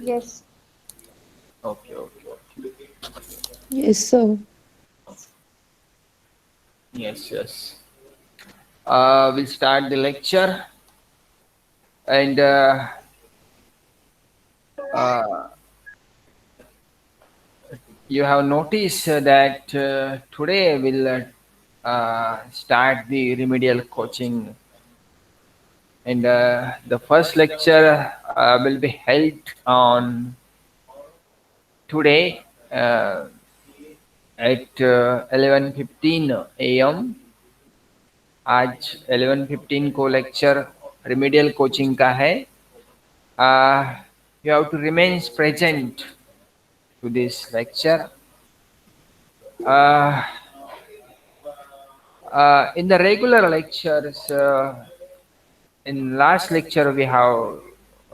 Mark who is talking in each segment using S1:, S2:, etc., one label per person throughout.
S1: Yes.
S2: Okay, okay, okay.
S3: Yes, sir.
S2: Yes, yes. We'll start the lecture, and uh, you have noticed that today we'll start the remedial coaching, and the first lecture will be held on today at 11:15 a.m. आज 11:15 को lecture remedial coaching का है. You have to remain present to this lecture. Uh, in the regular lectures, in last lecture we have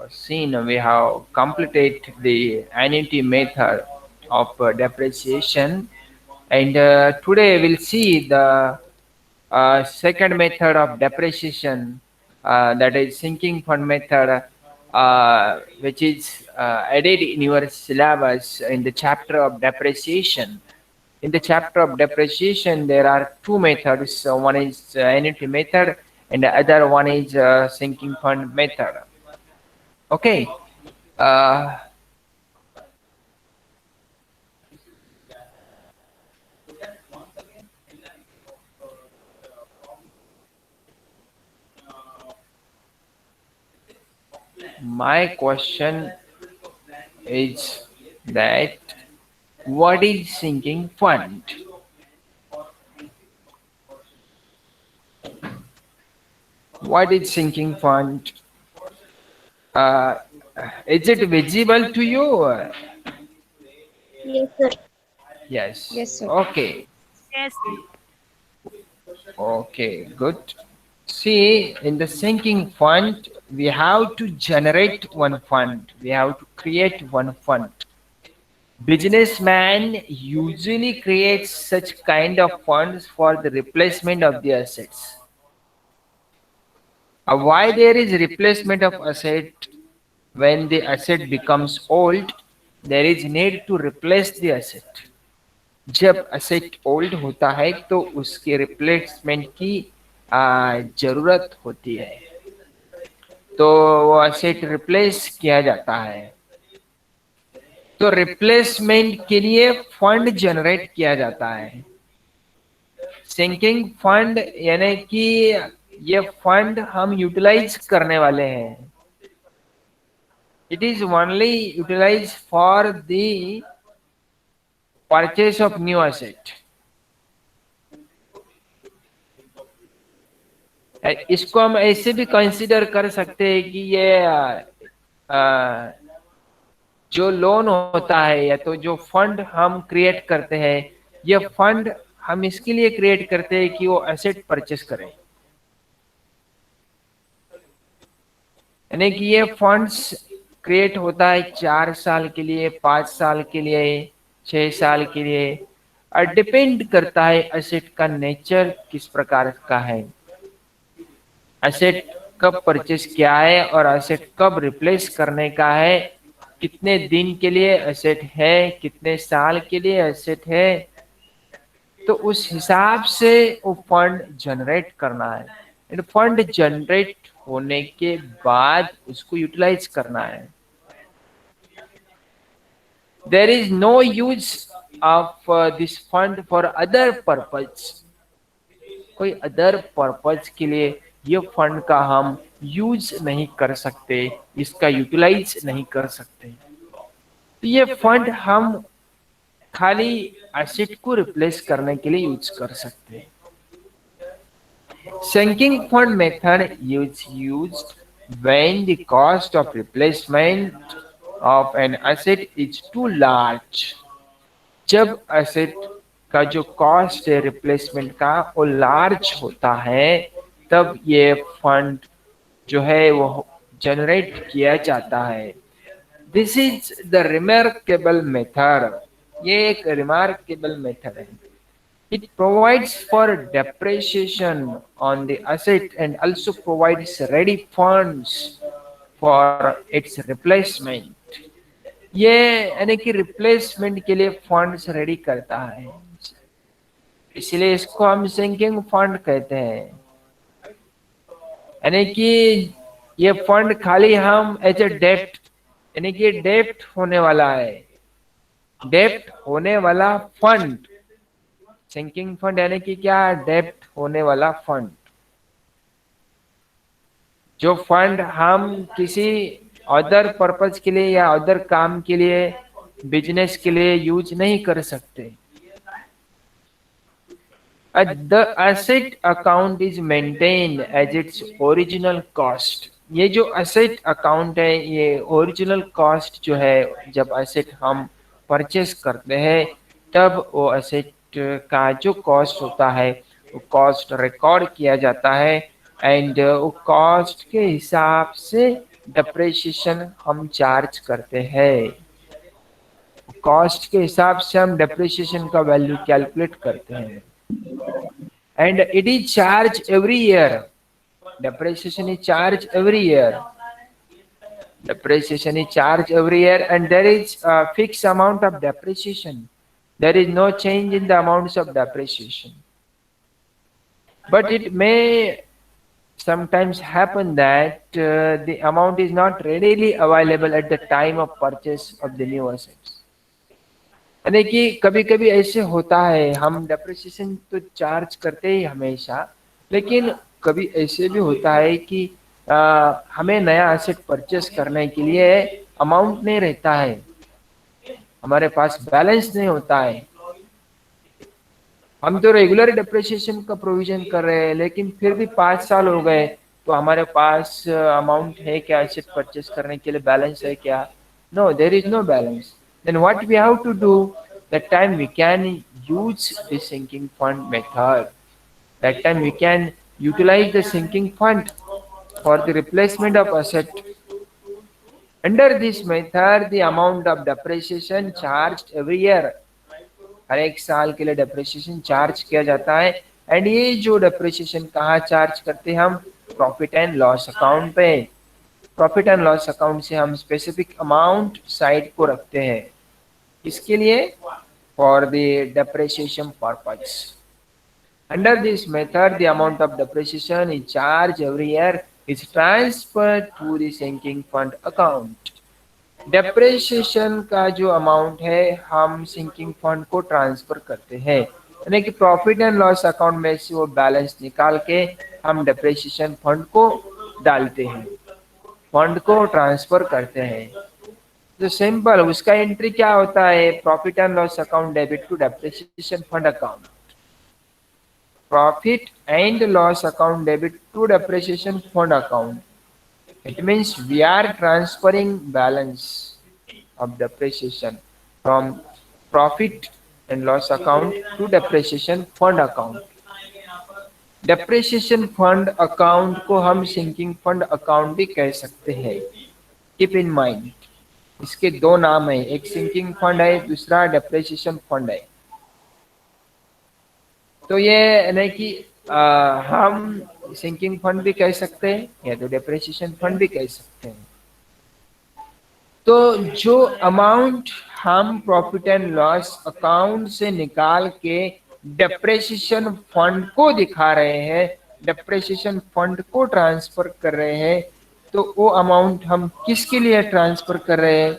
S2: seen, we have completed the annuity method of depreciation, and today we'll see the second method of depreciation, that is sinking fund method, which is added in your syllabus in the chapter of depreciation. In the chapter of depreciation, there are two methods. One is annuity method, and the other one is sinking fund method. Okay. Uh, my question is that what is sinking fund? What is sinking fund? Uh, is it visible to you?
S1: Yes, sir.
S2: Yes.
S1: Yes, sir.
S2: Okay.
S4: Yes.
S2: Okay. Good. See, in the sinking fund, we have to generate one fund. We have to create one fund. Businessman usually creates such kind of funds for the replacement of the assets. Why there is replacement of asset? When the asset becomes old, there is need to replace the asset. जब asset old होता है तो उसके replacement की जरूरत होती है, तो वो असेट रिप्लेस किया जाता है. तो रिप्लेसमेंट के लिए फंड जनरेट किया जाता है. सिंकिंग फंड यानी कि ये फंड हम यूटिलाइज करने वाले हैं. It is only utilise for the purchase of new asset. इसको हम ऐसे भी कंसिडर कर सकते हैं कि ये जो लोन होता है या तो जो फंड हम क्रिएट करते हैं, ये फंड हम इसके लिए क्रिएट करते हैं कि वो एसेट परचेस करें. यानी कि ये फंड्स क्रिएट होता है 4 साल के लिए, 5 साल के लिए, 6 साल के लिए, और डिपेंड करता है एसेट का नेचर किस प्रकार का है, एसेट कब परचेस किया है और एसेट कब रिप्लेस करने का है, कितने दिन के लिए एसेट है, कितने साल के लिए एसेट है. तो उस हिसाब से वो फंड जनरेट करना है. एंड फंड जनरेट होने के बाद उसको यूटिलाइज करना है. There is no use of this fund for other purpose. कोई अदर पर्पज के लिए ये फंड का हम यूज नहीं कर सकते, इसका यूटिलाइज नहीं कर सकते. तो ये फंड हम खाली एसेट को रिप्लेस करने के लिए यूज कर सकते हैं. Sinking fund method is used when the cost of replacement of an asset is too large. जब asset का जो cost है replacement का वो large होता है, तब ये fund जो है वो generate किया जाता है. This is the remarkable method. ये एक remarkable method है. It provides for depreciation on the asset and also provides ready funds for its replacement. ये यानी कि रिप्लेसमेंट के लिए फंड्स रेडी करता है, इसलिए इसको हम सिंकिंग फंड कहते हैं। यानी कि ये फंड खाली हम एज ए डेप्ट, यानी कि डेप्ट होने वाला है, डेप्ट होने वाला फंड। सिंकिंग फंड यानी कि क्या, डेप्ट होने वाला फंड। जो फंड हम किसी अदर पर्पज के लिए या अदर काम के लिए, बिजनेस के लिए यूज नहीं कर सकते। The asset account is maintain as its original cost. ये जो एसेट अकाउंट है, ये ओरिजिनल कॉस्ट जो है, जब एसेट हम परचेस करते हैं तब वो एसेट का जो कॉस्ट होता है वो कॉस्ट रिकॉर्ड किया जाता है, एंड वो कॉस्ट के हिसाब से डेप्रिसिएशन हम चार्ज करते हैं। कॉस्ट के हिसाब से हम डेप्रिसिएशन का वैल्यू कैलकुलेट करते हैं, and it is charged every year. Depreciation is charged every year. Depreciation is charged every year, and there is a fixed amount of depreciation. There is no change in the amounts of depreciation. But it may sometimes happen that the amount is not readily available at the time of purchase of the new assets. यानी कि कभी कभी ऐसे होता है, हम depreciation तो charge करते ही हमेशा, लेकिन कभी ऐसे भी होता है कि हमें नया एसेट परचेस करने के लिए अमाउंट नहीं रहता है, हमारे पास बैलेंस नहीं होता है। हम तो रेगुलर डेप्रिसिएशन का प्रोविजन कर रहे हैं, लेकिन फिर भी 5 साल हो गए तो हमारे पास अमाउंट है क्या एसेट परचेस करने के लिए, बैलेंस है क्या? No, there is no balance. Then what we have to do, that time we can use the sinking fund method. That time we can utilize the sinking fund for the replacement of asset. Under this method, the amount of depreciation charged every year, हर एक साल के लिए depreciation charge किया जाता है। And ये जो depreciation कहाँ चार्ज करते हैं हम? प्रॉफिट एंड लॉस अकाउंट पे। प्रॉफिट एंड लॉस अकाउंट से हम स्पेसिफिक अमाउंट साइड को रखते हैं, इसके लिए, for the depreciation purpose. Under this method the amount of depreciation is charge every year is transfer to the sinking fund account. Depreciation का जो अमाउंट है हम सिंकिंग फंड को ट्रांसफर करते हैं, यानी कि प्रॉफिट एंड लॉस अकाउंट में से वो बैलेंस निकाल के हम डेप्रिसिएशन फंड को डालते हैं, फंड को ट्रांसफर करते हैं। तो सिंपल उसका एंट्री क्या होता है? Profit and loss account debit to depreciation fund account. Profit and loss account debit to depreciation fund account. It means we are transferring balance of depreciation from profit and loss account to depreciation fund account. Depreciation fund account को हम sinking fund account भी कह सकते हैं। Keep in mind, इसके दो नाम है, एक sinking fund है, दूसरा depreciation fund है। तो ये नहीं कि हम सिंकिंग फंड भी कह सकते हैं या तो डेप्रिसिएशन फंड भी कह सकते हैं। तो जो अमाउंट हम प्रॉफिट एंड लॉस अकाउंट से निकाल के डेप्रिसिएशन फंड को दिखा रहे हैं, डेप्रिसिएशन फंड को ट्रांसफर कर रहे हैं, तो वो अमाउंट हम किसके लिए ट्रांसफर कर रहे हैं?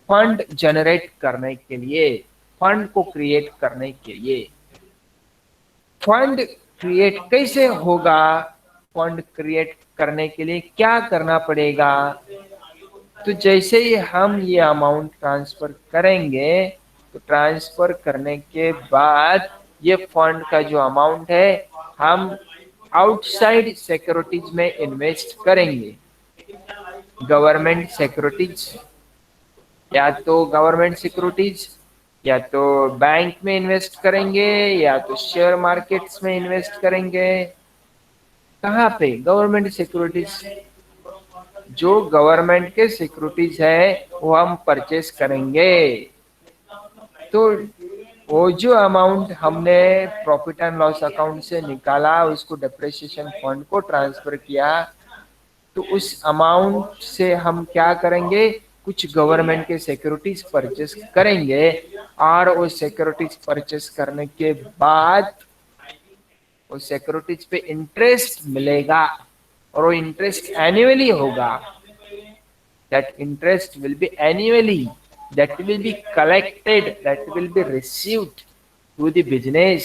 S2: फंड जनरेट करने के लिए, फंड को क्रिएट करने के लिए। फंड क्रिएट कैसे होगा? फंड क्रिएट करने के लिए क्या करना पड़ेगा? तो जैसे ही हम ये अमाउंट ट्रांसफर करेंगे, तो ट्रांसफर करने के बाद ये फंड का जो अमाउंट है हम आउटसाइड सिक्योरिटीज में इन्वेस्ट करेंगे। गवर्नमेंट सिक्योरिटीज, या तो गवर्नमेंट सिक्योरिटीज, या तो बैंक में इन्वेस्ट करेंगे, या तो शेयर मार्केट्स में इन्वेस्ट करेंगे। कहाँ पे? Government securities. जो गवर्नमेंट के सिक्योरिटीज है वो हम परचेस करेंगे। तो वो जो अमाउंट हमने प्रॉफिट एंड लॉस अकाउंट से निकाला, उसको डेप्रिसिएशन फंड को ट्रांसफर किया, तो उस अमाउंट से हम क्या करेंगे? कुछ गवर्नमेंट के सिक्योरिटीज परचेस करेंगे और वो सिक्योरिटीज परचेस करने के बाद उस सिक्योरिटीज पे इंटरेस्ट मिलेगा और वो इंटरेस्ट एनुअली होगा. That interest will be annually, that will be collected, that will be received to the business.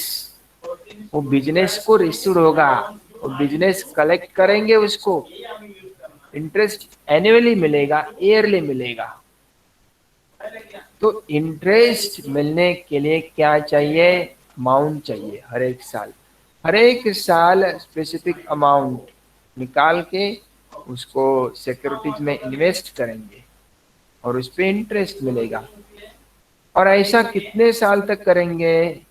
S2: वो बिजनेस को रिसीव होगा, वो बिजनेस कलेक्ट करेंगे, उसको इंटरेस्ट एनुअली मिलेगा, ईयरली मिलेगा. तो इंटरेस्ट मिलने के लिए क्या चाहिए? अमाउंट चाहिए. हर एक साल स्पेसिफिक अमाउंट निकाल के उसको सिक्योरिटीज में इन्वेस्ट करेंगे और उस पे इंटरेस्ट मिलेगा. और ऐसा कितने साल तक करेंगे?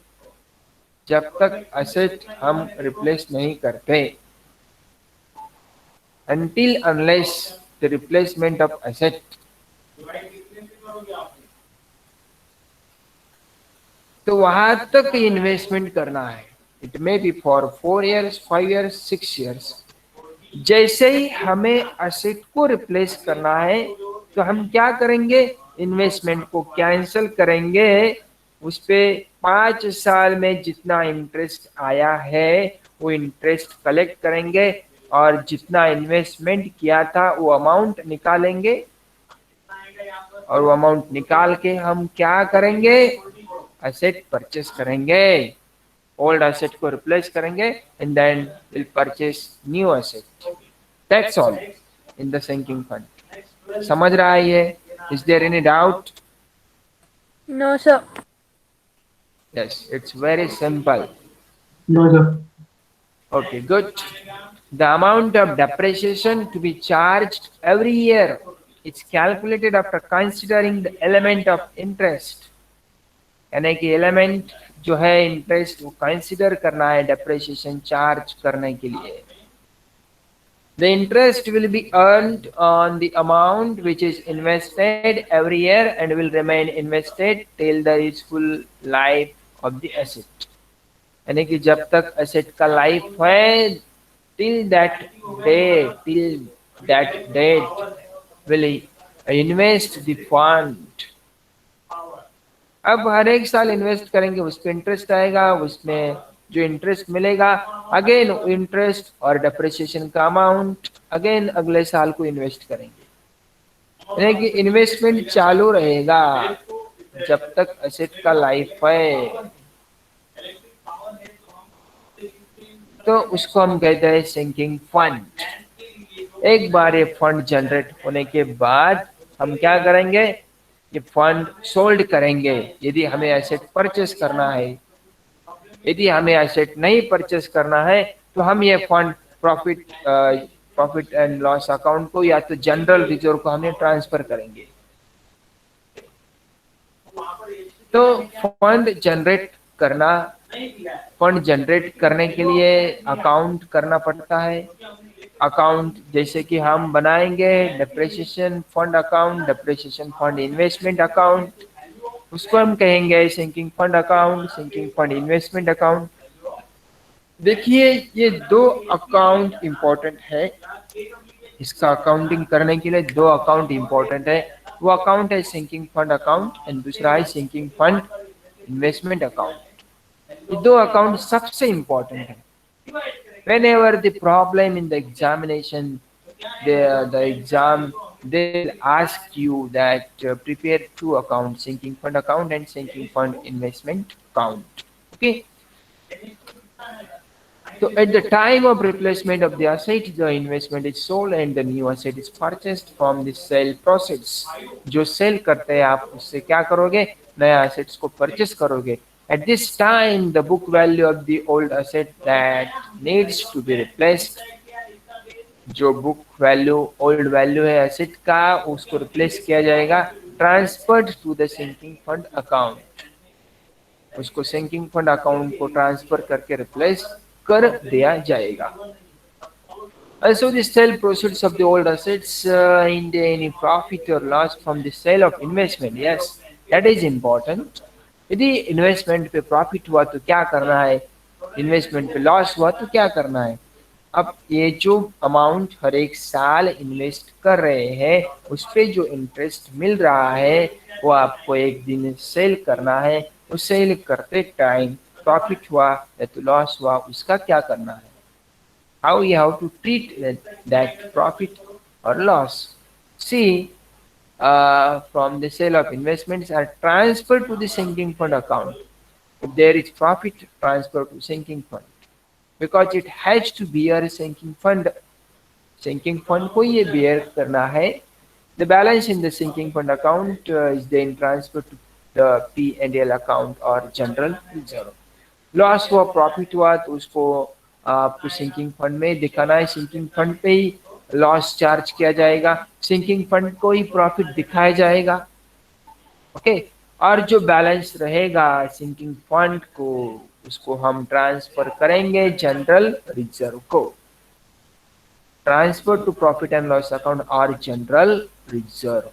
S2: जब तक असेट हम रिप्लेस नहीं करते. until unless the replacement of asset. तो वहां तक इन्वेस्टमेंट करना है. It may be for 4 years, 5 years, 6 years. जैसे ही हमें असेट को रिप्लेस करना है तो हम क्या करेंगे? इन्वेस्टमेंट को कैंसिल करेंगे. उस पे 5 साल में जितना इंटरेस्ट आया है वो इंटरेस्ट कलेक्ट करेंगे और जितना इन्वेस्टमेंट किया था वो अमाउंट निकालेंगे और वो अमाउंट निकाल के हम क्या करेंगे? असेट परचेस करेंगे. ओल्ड असेट को रिप्लेस करेंगे and then will purchase new asset. That's all in the sinking fund. समझ रहा है ये? Is there any doubt?
S1: No, sir.
S2: Yes, it's very simple.
S4: No, sir.
S2: Okay, good. The amount of depreciation to be charged every year is calculated after considering the element of interest. यानी कि element जो है interest वो consider करना है depreciation charge करने के लिए. The interest will be earned on the amount which is invested every year and will remain invested till the useful life of the asset. यानी कि जब तक एसेट का लाइफ है till that date will invest the fund. अब हर एक साल invest करेंगे, उस पर इंटरेस्ट आएगा, उसमें जो इंटरेस्ट मिलेगा अगेन इंटरेस्ट और डेप्रिसिएशन का अमाउंट अगेन अगले साल को इन्वेस्ट करेंगे. यानी कि इन्वेस्टमेंट चालू रहेगा जब तक एसेट का लाइफ है. तो उसको हम कहते हैं सिंकिंग फंड. एक बार ये फंड जनरेट होने के बाद हम क्या करेंगे? ये फंड सोल्ड करेंगे यदि हमें एसेट परचेस करना है. यदि हमें एसेट नहीं परचेस करना है तो हम ये fund profit and loss account को या तो जनरल रिजर्व को हमें ट्रांसफर करेंगे. तो फंड जनरेट करने के लिए अकाउंट करना पड़ता है. अकाउंट जैसे कि हम बनाएंगे depreciation fund account, depreciation fund investment account, उसको हम कहेंगे sinking fund account, sinking fund investment account. देखिए ये 2 अकाउंट इंपॉर्टेंट है. इसका अकाउंटिंग करने के लिए 2 अकाउंट इंपॉर्टेंट है. वो अकाउंट है सिंकिंग फंड अकाउंट एंड दूसरा है सिंकिंग फंड इन्वेस्टमेंट अकाउंट. ये 2 अकाउंट सबसे इंपॉर्टेंट है. Whenever the problem in the examination, the exam, they will ask you that prepare 2 accounts, sinking fund account and sinking fund investment account. Okay. So at the time of replacement of the asset, the investment is sold and the new asset is purchased from the sale proceeds. जो cell करते हैं आप उससे क्या करोगे? नया assets को purchase करोगे. At this time, the book value of the old asset that needs to be replaced, जो बुक वैल्यू ओल्ड वैल्यू है एसेट का उसको रिप्लेस किया जाएगा. Transferred to the sinking fund account, उसको सिंकिंग फंड अकाउंट को transfer करके replace कर दिया जाएगा. Also, the sale proceeds of the old assets in any profit or loss from the sale of investment. Yes, that is important. यदि investment पे profit हुआ तो क्या करना है, इन्वेस्टमेंट पे लॉस हुआ तो क्या करना है. अब ये जो अमाउंट हर एक साल इन्वेस्ट कर रहे हैं उस पे जो इंटरेस्ट मिल रहा है वो आपको एक दिन सेल करना है। उस सेल करते टाइम प्रॉफिट हुआ या तो लॉस हुआ उसका क्या करना है, how you have to treat that profit or loss. See, from the sale of investments are transferred to the sinking fund account. If there is profit, transfer to sinking fund because it has to bear a sinking fund. Sinking fund को ये bear करना है. The balance in the sinking fund account is then transferred to the P&L account or general reserve. Loss हुआ profit हुआ तो उसको आपको sinking fund में दिखाना है। सिंकिंग फंड पे ही लॉस चार्ज किया जाएगा, सिंकिंग फंड को ही प्रॉफिट दिखाया जाएगा। ओके, और जो बैलेंस रहेगा सिंकिंग फंड को उसको हम ट्रांसफर करेंगे जनरल रिजर्व को। Transfer to profit and loss account और general reserve.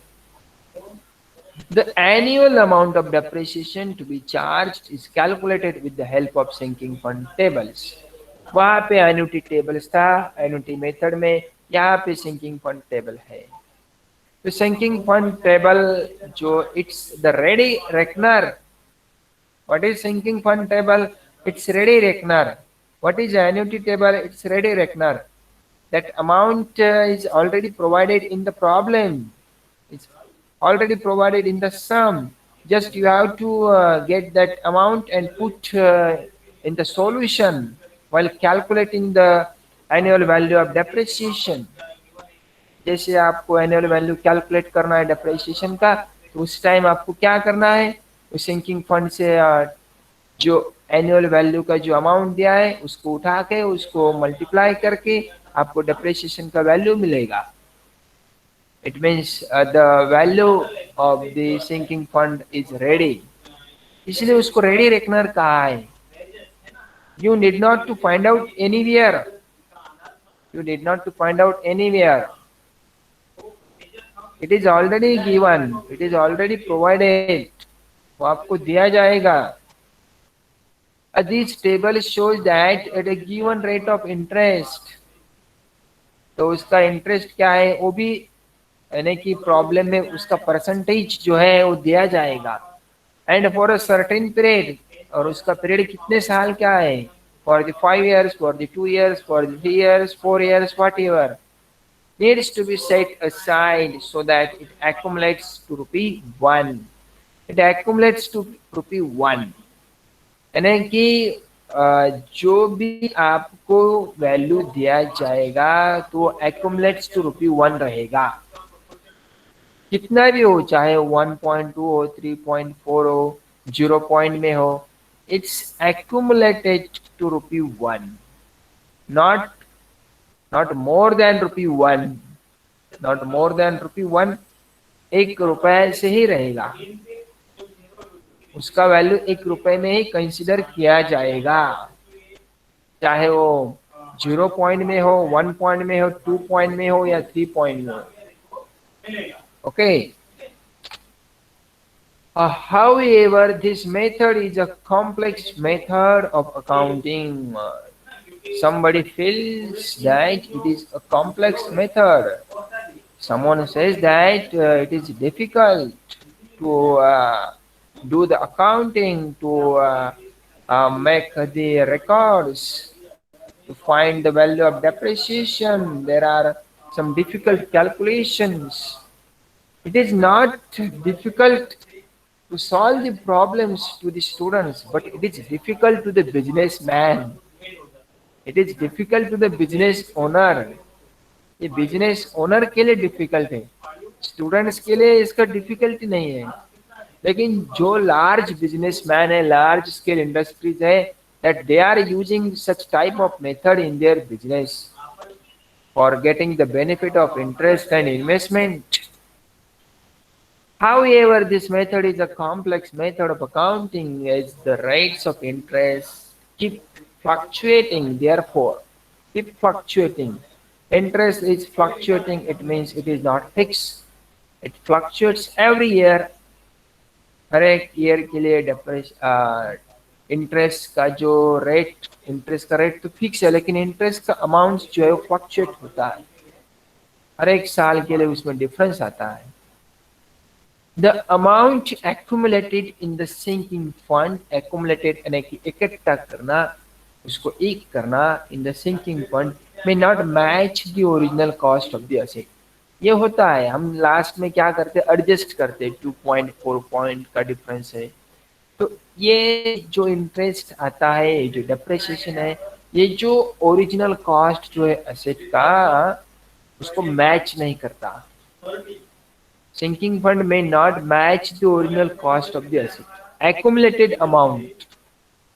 S2: The annual amount of depreciation to be charged is calculated with the help of sinking fund tables. वहाँ पे annuity tables था, annuity method में, यहाँ पे sinking fund table है। तो sinking fund table जो it's the ready reckoner. What is sinking fund table? It's ready reckoner. What is annuity table? It's ready reckoner. That amount is already provided in the problem. It's already provided in the sum. Just you have to get that amount and put in the solution while calculating the annual value of depreciation. जैसे आपको annual value calculate करना है depreciation का, तो उस time आपको क्या करना है, उस सिंकिंग फंड से जो एनुअल वैल्यू का जो अमाउंट दिया है उसको उठा के उसको मल्टीप्लाई करके आपको डेप्रिसिएशन का वैल्यू मिलेगा। It means the value of the sinking fund is ready, इसलिए उसको रेडी रेकनर कहा है। You need not to find out anywhere, you need not to find out anywhere, it is already given, it is already provided, वो आपको दिया जाएगा। This table shows that at a given rate of interest, तो उसका interest क्या है वो भी यानी कि प्रॉब्लम में उसका परसेंटेज जो है वो दिया जाएगा। And for a certain period, और उसका पीरियड कितने साल क्या है, for the 5 years, for the 2 years, for the 3 years, 4 years, whatever needs to be set aside so that it accumulates to ₹1. It accumulates to ₹1, यानी कि जो भी आपको वैल्यू दिया जाएगा तो एक्यूमुलेट्स टू ₹1 रहेगा, कितना भी हो, चाहे 1.2 हो, 3.4 हो, 0 पॉइंट में हो, it's accumulated to ₹1, not more than ₹1, not more than ₹1। 1 रुपए से ही रहेगा, उसका वैल्यू 1 रुपए में ही कंसिडर किया जाएगा, चाहे वो 0 पॉइंट में हो, 1 पॉइंट में हो, 2 पॉइंट में हो या 3 पॉइंट में हो। Okay, however this method is a complex method of accounting. Somebody feels that it is a complex method, someone says that it is difficult to do the accounting, to make the records, to find the value of depreciation. There are some difficult calculations. It is not difficult to solve the problems to the students, but it is difficult to the businessman. It is difficult to the business owner. ये business owner के लिए difficult है, students के लिए इसका difficulty नहीं है। लेकिन जो लार्ज बिजनेसमैन है, लार्ज स्केल इंडस्ट्रीज है, that they are using such type of method in their business for getting the benefit of interest and investment. However, this method is a complex method of accounting as the rates of interest keep fluctuating, therefore keep fluctuating. Interest is fluctuating, it means it is not fixed, it fluctuates every year। हर एक year के लिए interest का जो rate, interest का rate तो fix है, लेकिन interest का अमाउंट जो है वो फ्लक्चुएट होता है, हर एक साल के लिए उसमें डिफरेंस आता है। The amount accumulated in the sinking fund, accumulated यानी कि इकट्ठा करना, उसको एक करना, इन द सिंकिंग फंड में not match the original cost of the asset. ये होता है, हम लास्ट में क्या करते हैं, एडजस्ट करते हैं, 2.4 पॉइंट का डिफरेंस है, तो ये जो इंटरेस्ट आता है, ये जो डेप्रिसिएशन है, ये जो ओरिजिनल कॉस्ट जो है एसेट का, उसको मैच नहीं करता। सिंकिंग फंड में not match the original cost of the asset. Accumulated amount,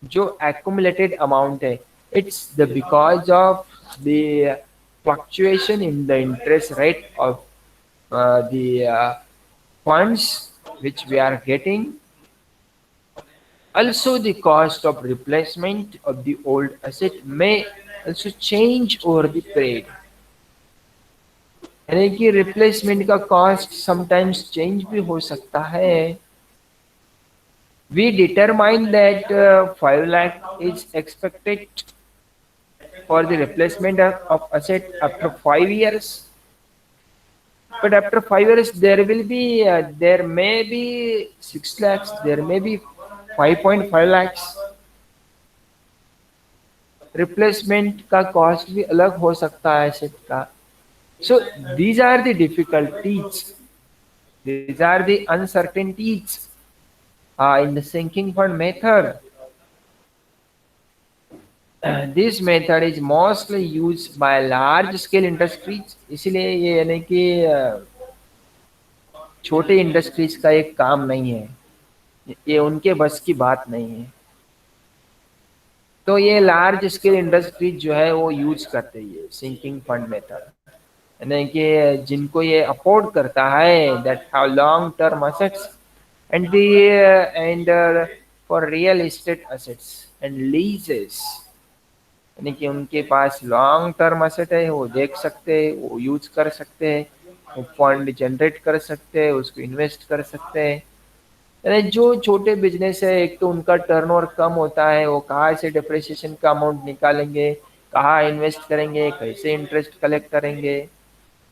S2: जो एक्यूमुलेटेड अमाउंट है, it's the because of the fluctuation in the interest rate of the funds which we are getting. Also, the cost of replacement of the old asset may also change over the period. यानी कि replacement का cost sometimes change भी हो सकता है। We determine that 5 lakh is expected for the replacement of asset after 5 years. But after 5 years, there may be 6 lakhs, there may be 5.5 lakhs. Replacement का cost भी अलग हो सकता है एसेट का। So these are the difficulties, these are the uncertainties in the sinking fund method. This method is mostly use by large scale industries. इसलिए ये यानी कि छोटे इंडस्ट्रीज का एक काम नहीं है, ये उनके बस की बात नहीं है। तो ये लार्ज स्केल इंडस्ट्रीज जो है वो यूज करते हैं सिंकिंग फंड मेथड, यानी कि जिनको ये अफोर्ड करता है, that have long term assets and for real estate assets and लीजेस, यानी कि उनके पास लॉन्ग टर्म असेट है, वो देख सकते हैं, वो यूज कर सकते हैं, वो फंड जनरेट कर सकते हैं, उसको इन्वेस्ट कर सकते हैं। यानी जो छोटे बिजनेस है, एक तो उनका टर्नओवर कम होता है, वो कहाँ से डिप्रिसिएशन का अमाउंट निकालेंगे, कहाँ इन्वेस्ट करेंगे, कैसे इंटरेस्ट कलेक्ट करेंगे,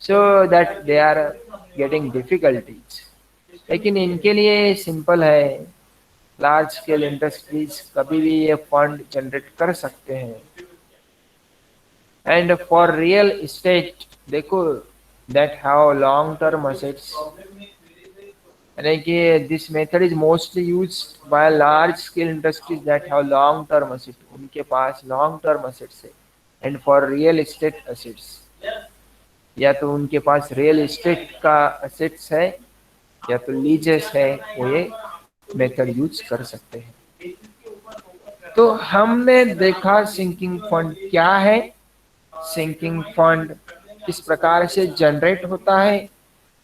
S2: so that they are getting difficulties. लेकिन इनके लिए सिंपल है, लार्ज स्केल इंडस्ट्रीज कभी भी ये फंड जनरेट कर सकते हैं। एंड फॉर रियल एस्टेट देखो, that have long term assets, यानी कि this method is mostly used by large scale industries that have long term asset, उनके पास लॉन्ग टर्म असेट्स है। And for real estate assets, या तो उनके पास real estate का assets है या तो लीजेस है, वो ये मेथड यूज कर सकते हैं। तो हमने देखा सिंकिंग फंड क्या है, सिंकिंग फंड किस प्रकार से जनरेट होता है,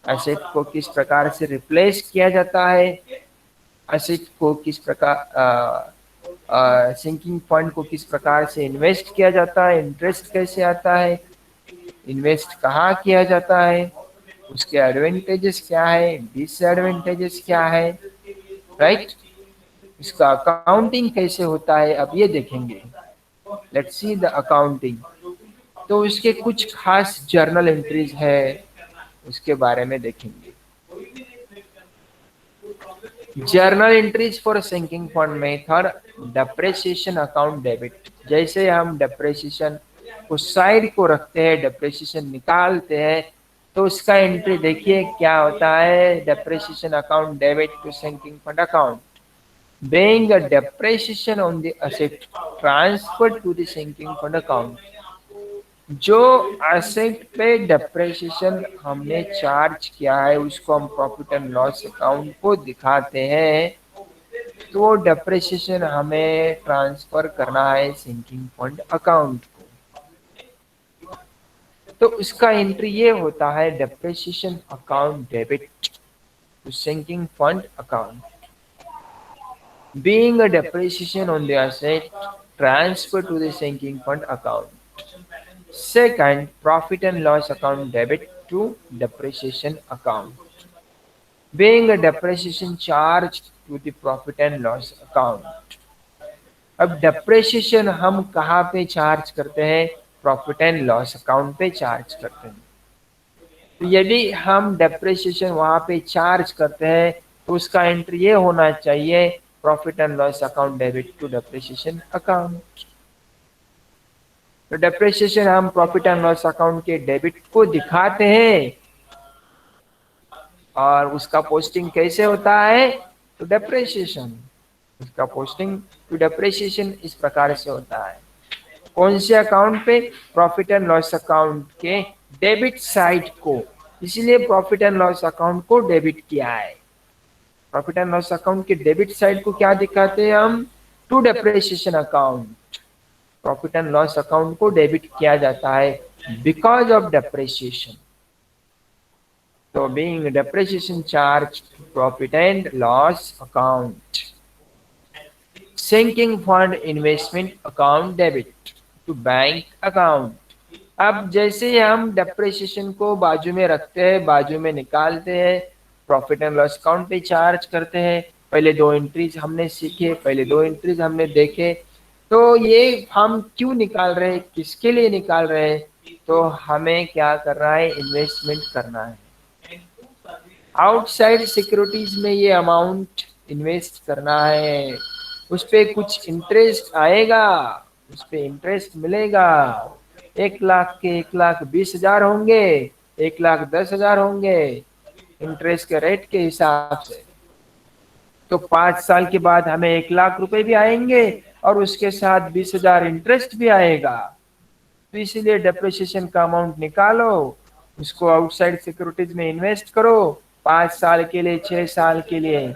S2: एसेट को किस प्रकार से रिप्लेस किया जाता है, एसेट को किस प्रकार सिंकिंग फंड को किस प्रकार से इन्वेस्ट किया जाता है, इंटरेस्ट कैसे आता है, इन्वेस्ट कहाँ किया जाता है, उसके एडवांटेजेस क्या है, डिसएडवांटेजेस क्या है, राइट, इसका अकाउंटिंग कैसे होता है, अब ये देखेंगे। Let's see the accounting. तो इसके कुछ खास जर्नल एंट्रीज है, उसके बारे में देखेंगे। Journal entries for sinking fund method, depreciation account debit. जैसे हम डेप्रिसिएशन को साइड को रखते हैं, डेप्रिसिएशन निकालते हैं, तो उसका एंट्री देखिए क्या होता है, depreciation account debit to sinking fund account, being a depreciation on the asset transferred to the sinking fund account। जो एसेट पे डेप्रिसिएशन हमने चार्ज किया है उसको हम प्रॉफिट एंड लॉस अकाउंट को दिखाते हैं, तो डेप्रिसिएशन हमें ट्रांसफर करना है सिंकिंग फंड अकाउंट को। तो उसका एंट्री ये होता है, depreciation account debit to sinking fund account, being a depreciation on the asset transferred to the sinking fund account। Second, profit and loss account debit to depreciation account, being a depreciation charged to the profit and loss account। अब depreciation हम कहाँ पे charge करते हैं? Profit and loss account पे charge करते हैं। तो यदि हम डेप्रिसिएशन वहां पे चार्ज करते हैं तो उसका एंट्री ये होना चाहिए, profit and loss account debit to depreciation account. तो डेप्रिसिएशन हम प्रॉफिट एंड लॉस अकाउंट के डेबिट को दिखाते हैं, और उसका पोस्टिंग कैसे होता है? तो डेप्रिसिएशन, उसका पोस्टिंग टू डेप्रिसिएशन इस प्रकार से होता है। कौन से अकाउंट पे? प्रॉफिट एंड लॉस अकाउंट के डेबिट साइड को, इसलिए प्रॉफिट एंड लॉस अकाउंट को डेबिट किया है। प्रॉफिट एंड लॉस अकाउंट के डेबिट साइड को क्या दिखाते हैं हम? To depreciation account. Profit and loss account को डेबिट किया जाता है बिकॉज ऑफ डेप्रिसिएशन। तो being depreciation charge profit and loss account. Sinking fund investment account debit to bank account. अब जैसे हम डेप्रिसिएशन को बाजू में रखते हैं, बाजू में निकालते हैं, प्रॉफिट एंड लॉस अकाउंट पे चार्ज करते हैं। पहले दो एंट्रीज हमने सीखे, पहले दो एंट्रीज हमने देखे। तो ये हम क्यों निकाल रहे हैं, किसके लिए निकाल रहे हैं? तो हमें क्या करना है? इन्वेस्टमेंट करना है। आउटसाइड सिक्योरिटीज में ये अमाउंट इन्वेस्ट करना है, उस पे कुछ इंटरेस्ट आएगा, उस पे इंटरेस्ट मिलेगा। 1 लाख के 1,20,000 होंगे, 1,10,000 होंगे इंटरेस्ट के रेट के हिसाब से। तो 5 साल के बाद हमें 1 लाख रुपए भी आएंगे और उसके साथ 20,000 इंटरेस्ट भी आएगा। तो इसीलिए डेप्रिसिएशन का अमाउंट निकालो, उसको आउटसाइड सिक्योरिटीज में इन्वेस्ट करो, 5 साल के लिए, 6 साल के लिए।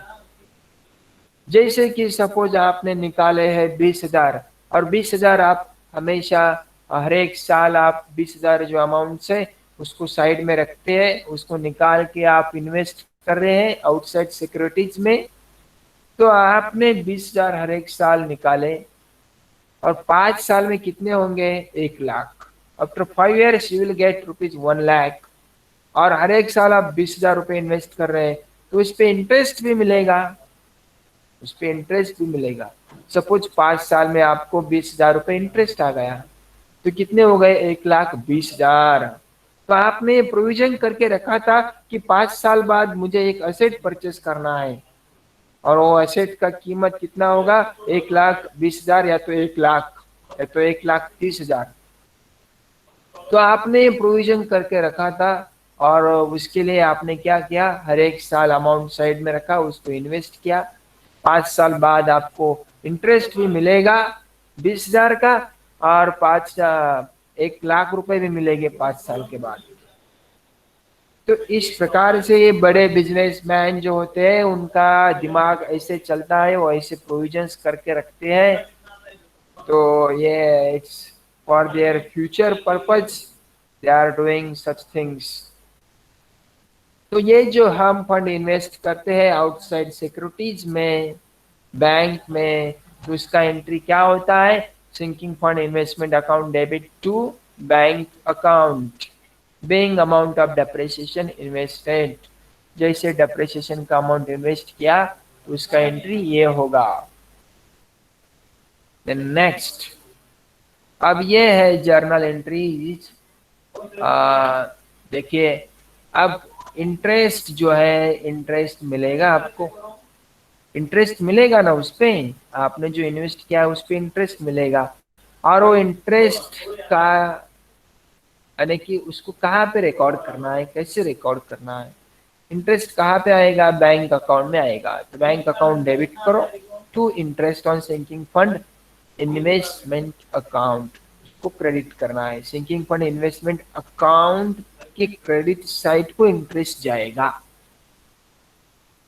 S2: जैसे कि सपोज आपने निकाले हैं 20,000, और 20,000 आप हमेशा हर एक साल आप 20,000 जो अमाउंट है उसको साइड में रखते हैं, उसको निकाल के आप इन्वेस्ट कर रहे हैं आउटसाइड सिक्योरिटीज में। तो आपने 20,000 हर एक साल निकाले, और 5 साल में कितने होंगे? 1 lakh. After 5 years you will get ₹1 lakh. और हर एक साल आप 20,000 रुपए इन्वेस्ट कर रहे हैं, तो इस पे इंटरेस्ट भी मिलेगा, उस पे इंटरेस्ट भी मिलेगा। सपोज 5 साल में आपको 20,000 रुपए इंटरेस्ट आ गया, तो कितने हो गए? 1,20,000। तो आपने प्रोविजन करके रखा था कि 5 साल बाद मुझे एक एसेट परचेस करना है, और वो एसेट का कीमत कितना होगा? 1,20,000 या तो 1 लाख या तो 1,30,000। तो आपने प्रोविजन करके रखा था, और उसके लिए आपने क्या किया? हर एक साल अमाउंट साइड में रखा, उसको इन्वेस्ट किया। 5 साल बाद आपको इंटरेस्ट भी मिलेगा 20,000 का, और 1 लाख रुपए भी मिलेंगे 5 साल के बाद। तो इस प्रकार से ये बड़े बिजनेसमैन जो होते हैं उनका दिमाग ऐसे चलता है, वो ऐसे प्रोविजंस करके रखते हैं। तो ये it's for their future purpose they are doing such things. तो ये जो हम फंड इन्वेस्ट करते हैं आउटसाइड सिक्योरिटीज में, बैंक में, तो इसका एंट्री क्या होता है? Sinking fund investment account debit to bank account being amount of depreciation invested. जैसे डेप्रिसिएशन का अमाउंट इन्वेस्ट किया तो उसका एंट्री ये होगा। देन नेक्स्ट, अब ये है जर्नल एंट्रीज। देखिए, अब इंटरेस्ट जो है, इंटरेस्ट मिलेगा आपको, इंटरेस्ट मिलेगा ना उस पे, आपने जो इन्वेस्ट किया है उस पे इंटरेस्ट मिलेगा। और वो इंटरेस्ट का यानी कि उसको कहाँ पे रिकॉर्ड करना है, कैसे रिकॉर्ड करना है? इंटरेस्ट कहाँ पे आएगा? बैंक अकाउंट में आएगा। तो बैंक अकाउंट डेबिट करो to interest on sinking fund investment account को क्रेडिट करना है। सिंकिंग फंड इन्वेस्टमेंट अकाउंट के क्रेडिट साइड को इंटरेस्ट जाएगा।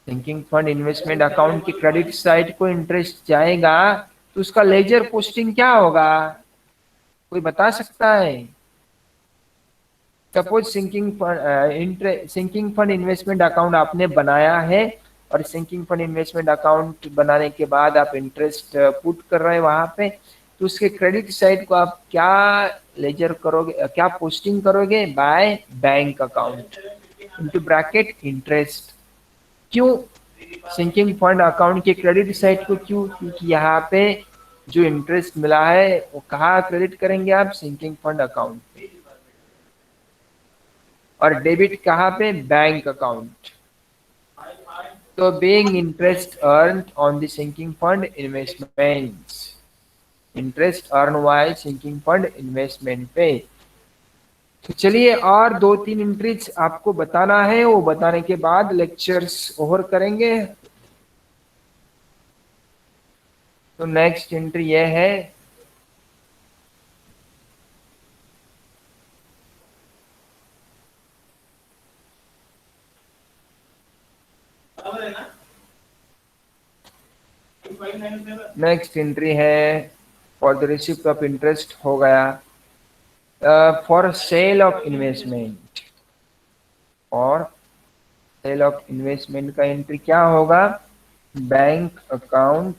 S2: सिंकिंग फंड इन्वेस्टमेंट अकाउंट की क्रेडिट साइड को इंटरेस्ट जाएगा, तो उसका लेजर पोस्टिंग क्या होगा? कोई बता सकता है? Suppose sinking fund investment account आपने बनाया है, और सिंकिंग फंड इन्वेस्टमेंट अकाउंट बनाने के बाद आप इंटरेस्ट पुट कर रहे हैं वहां पे, तो उसके क्रेडिट साइड को आप क्या लेजर करोगे, क्या पोस्टिंग करोगे? By bank account into bracket interest. क्यों सिंकिंग फंड अकाउंट के क्रेडिट साइड को? क्यों? क्योंकि यहाँ पे जो इंटरेस्ट मिला है वो कहाँ क्रेडिट करेंगे आप? सिंकिंग फंड अकाउंट पे। और डेबिट कहाँ पे? Bank account. तो being interest earn on the sinking fund investments, interest earn हुआ है सिंकिंग फंड इन्वेस्टमेंट पे। तो चलिए और दो तीन एंट्रीज आपको बताना है, वो बताने के बाद लेक्चर्स ओवर करेंगे। तो नेक्स्ट एंट्री ये है, नेक्स्ट एंट्री है for the receipt of interest हो गया। फॉर सेल ऑफ इन्वेस्टमेंट, और सेल ऑफ इन्वेस्टमेंट का एंट्री क्या होगा? Bank account,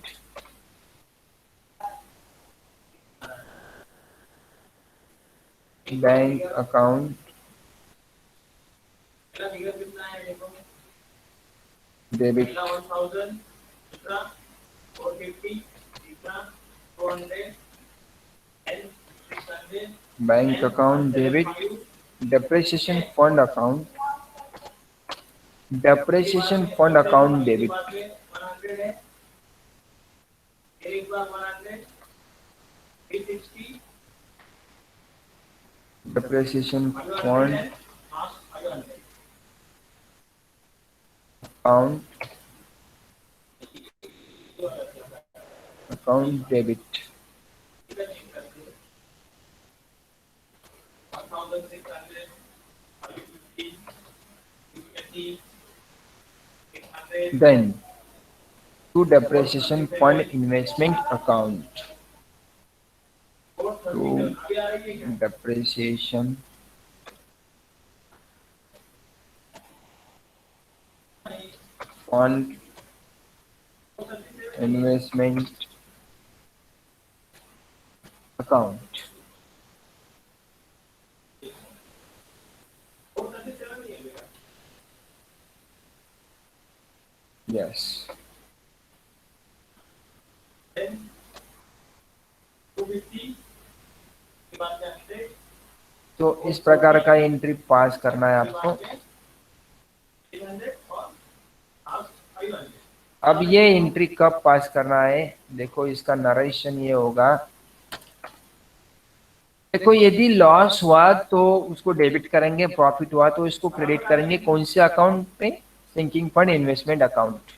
S2: bank account debit, bank account debit, depreciation fund account, depreciation fund account debit, depreciation fund account, account debit. Then to depreciation fund investment account, to depreciation fund investment account. Yes. तो इस प्रकार का entry pass करना है आपको। अब ये entry कब पास करना है? देखो इसका नरेशन ये होगा, देखो यदि लॉस हुआ तो उसको डेबिट करेंगे, प्रॉफिट हुआ तो इसको क्रेडिट करेंगे। कौन से अकाउंट पे? Sinking fund investment account.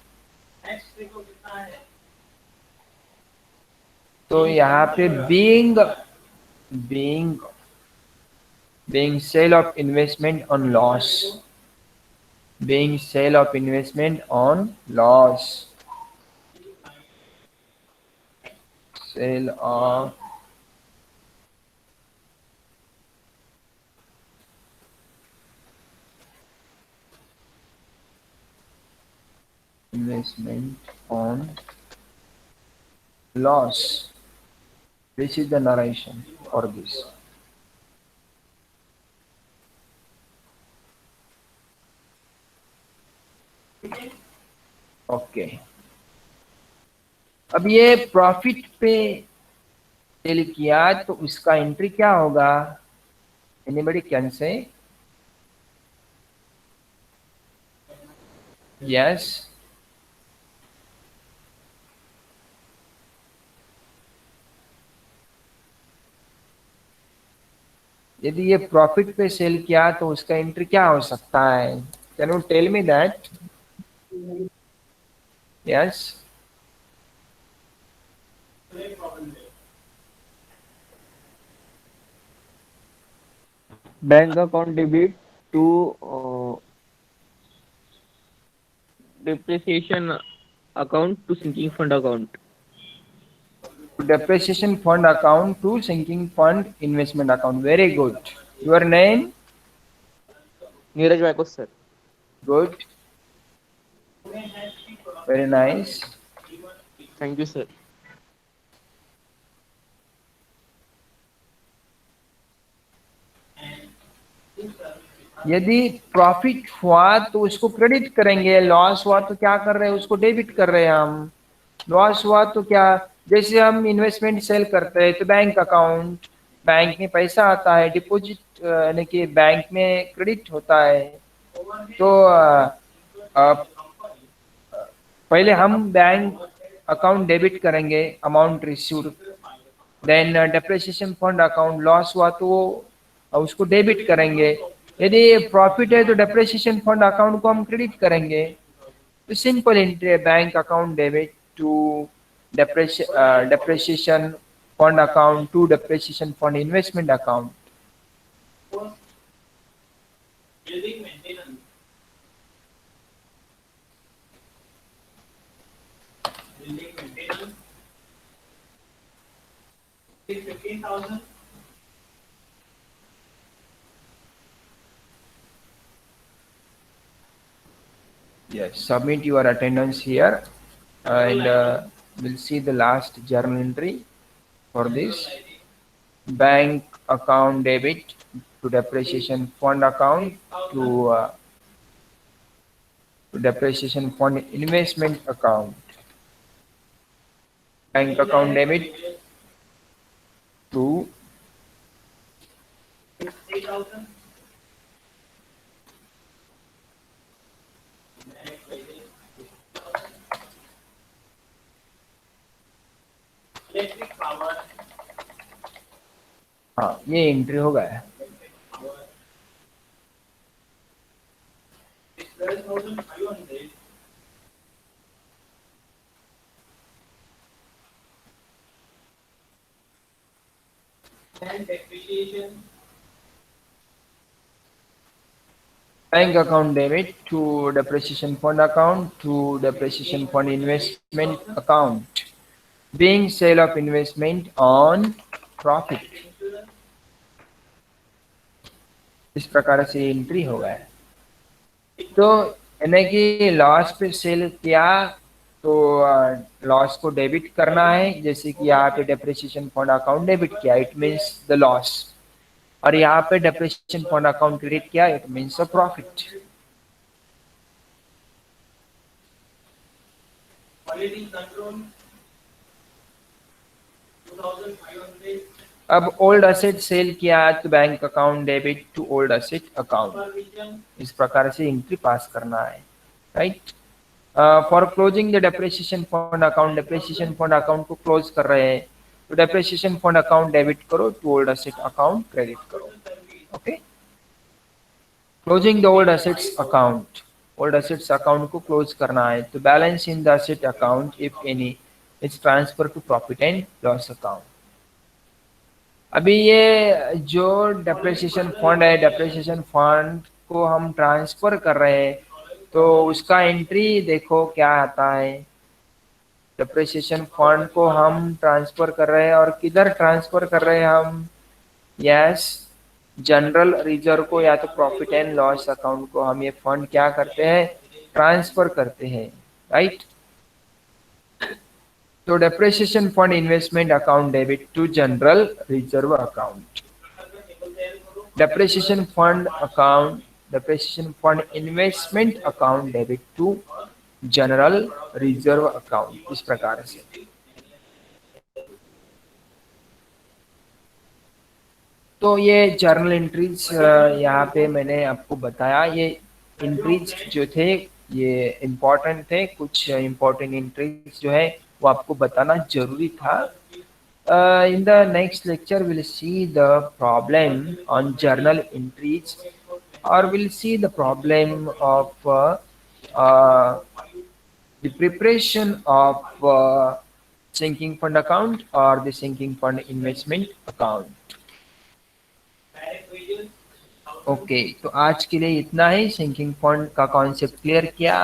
S2: तो यहाँ पे being sale of investment on loss, being sale of investment on loss, sale of investment on loss. This is the narration for this. Okay, अब ये प्रॉफिट पे सेल किया तो उसका एंट्री क्या होगा? Anybody can say? यस, यदि ये प्रॉफिट पे सेल किया तो उसका एंट्री क्या हो सकता है? Can you tell me that? Yes,
S4: bank account debit to depreciation account to sinking fund account.
S2: depreciation fund account to sinking fund investment account. Very good. Your name?
S4: Neeraj Vaiko sir.
S2: Good. Very nice.
S4: Thank you sir.
S2: यदि profit हुआ तो उसको credit करेंगे, loss हुआ तो क्या कर रहे हैं? उसको डेबिट कर रहे हैं हम। लॉस हुआ तो क्या, जैसे हम इन्वेस्टमेंट सेल करते हैं तो बैंक अकाउंट, बैंक में पैसा आता है, डिपॉजिट यानी कि बैंक में क्रेडिट होता है। तो पहले हम बैंक अकाउंट डेबिट करेंगे, amount received, then depreciation fund account loss हुआ तो उसको डेबिट करेंगे। यदि प्रॉफिट है तो डेप्रिसिएशन फंड अकाउंट को हम क्रेडिट करेंगे। तो सिंपल एंट्री है, bank account debit to depreciation fund account to depreciation fund investment account. Yes, submit your attendance here, and we'll see the last journal entry for this. Bank account debit to depreciation fund account to depreciation fund investment account. Bank account debit to हाँ, ये entry हो गया है। Bank account debit to depreciation fund account to depreciation fund investment account, being sale of investment on profit। इस प्रकार से entry हो गया है। तो यानी कि लॉस पे सेल किया तो लॉस को डेबिट करना है, जैसे कि यहाँ पे डेप्रिसिएशन फंड अकाउंट डेबिट किया, इट मीन्स द लॉस, और यहाँ पे डेप्रिसिएशन फंड अकाउंट क्रेडिट किया, इट मीन्स अ प्रॉफिट। अब ओल्ड असेट सेल किया तो bank account debit to old asset account, इस प्रकार से एंट्री पास करना है, right. For closing the depreciation fund account, depreciation fund account को क्लोज कर रहे हैं तो डेप्रिसिएशन फंड अकाउंट डेबिट करो to old asset account credit करो। Okay, closing the old assets account, old assets account को क्लोज करना है तो balance in the asset account if any is transfer to profit and loss account. अभी ये जो depreciation fund है, depreciation fund को हम ट्रांसफर कर रहे हैं तो उसका एंट्री देखो क्या आता है। डेप्रिसिएशन फंड को हम ट्रांसफर कर रहे हैं और किधर ट्रांसफर कर रहे हैं हम, यस, जनरल रिजर्व को या तो प्रॉफिट एंड लॉस अकाउंट को हम ये फंड क्या करते हैं, ट्रांसफर करते हैं, राइट। तो depreciation fund investment account debit to general reserve account, depreciation fund account, depreciation fund investment account debit to general reserve account, इस प्रकार से। तो ये जर्नल एंट्रीज यहाँ पे मैंने आपको बताया, ये एंट्रीज जो थे ये इम्पोर्टेंट थे, कुछ इम्पोर्टेंट एंट्रीज जो है वो आपको बताना जरूरी था। In the next lecture we'll see the problem on journal entries, or we'll see the problem of uh, the preparation of sinking fund account or the sinking fund investment account। Okay, तो आज के लिए इतना ही। Sinking fund का concept clear किया,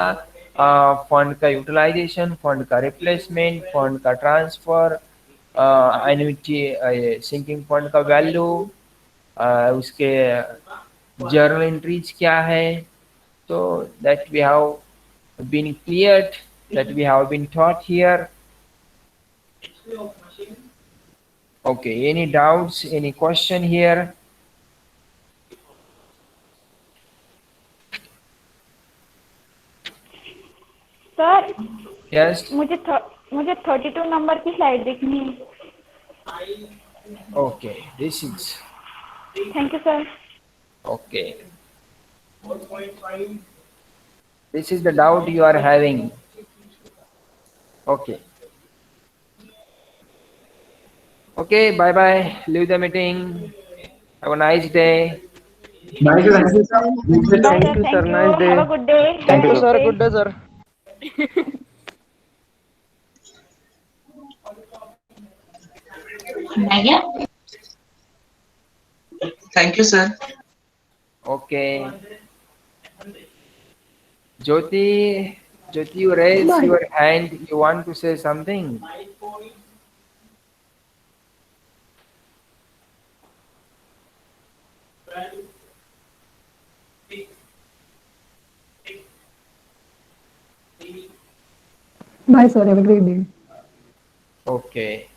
S2: fund का utilisation, fund का रिप्लेसमेंट, फंड का ट्रांसफर, एन्युटी, सिंकिंग फंड का वैल्यू, उसके जर्नल एंट्रीज क्या है, तो that we have been cleared, that we have been taught here। Okay, any doubts, any question here?
S1: Sir
S2: Yes,
S1: मुझे
S5: मुझे 32 नंबर की स्लाइड देखनी है।
S2: Okay, this is
S5: thank you sir.
S2: okay. This is the doubt you are having. Okay. Okay, bye bye. Leave the meeting. Have a nice day.
S6: Thank you, sir.
S5: Bye
S4: Thank
S5: सर,
S4: you, sir.
S5: Thank you,
S4: Nice day.
S5: Have a good day.
S4: Thank you, sir. Good day, sir.
S6: Thank you, sir.
S2: Okay. Jyoti, Jyoti, you raise your hand. You want to say something?
S3: Bye, sir. Have a great day.
S2: Okay.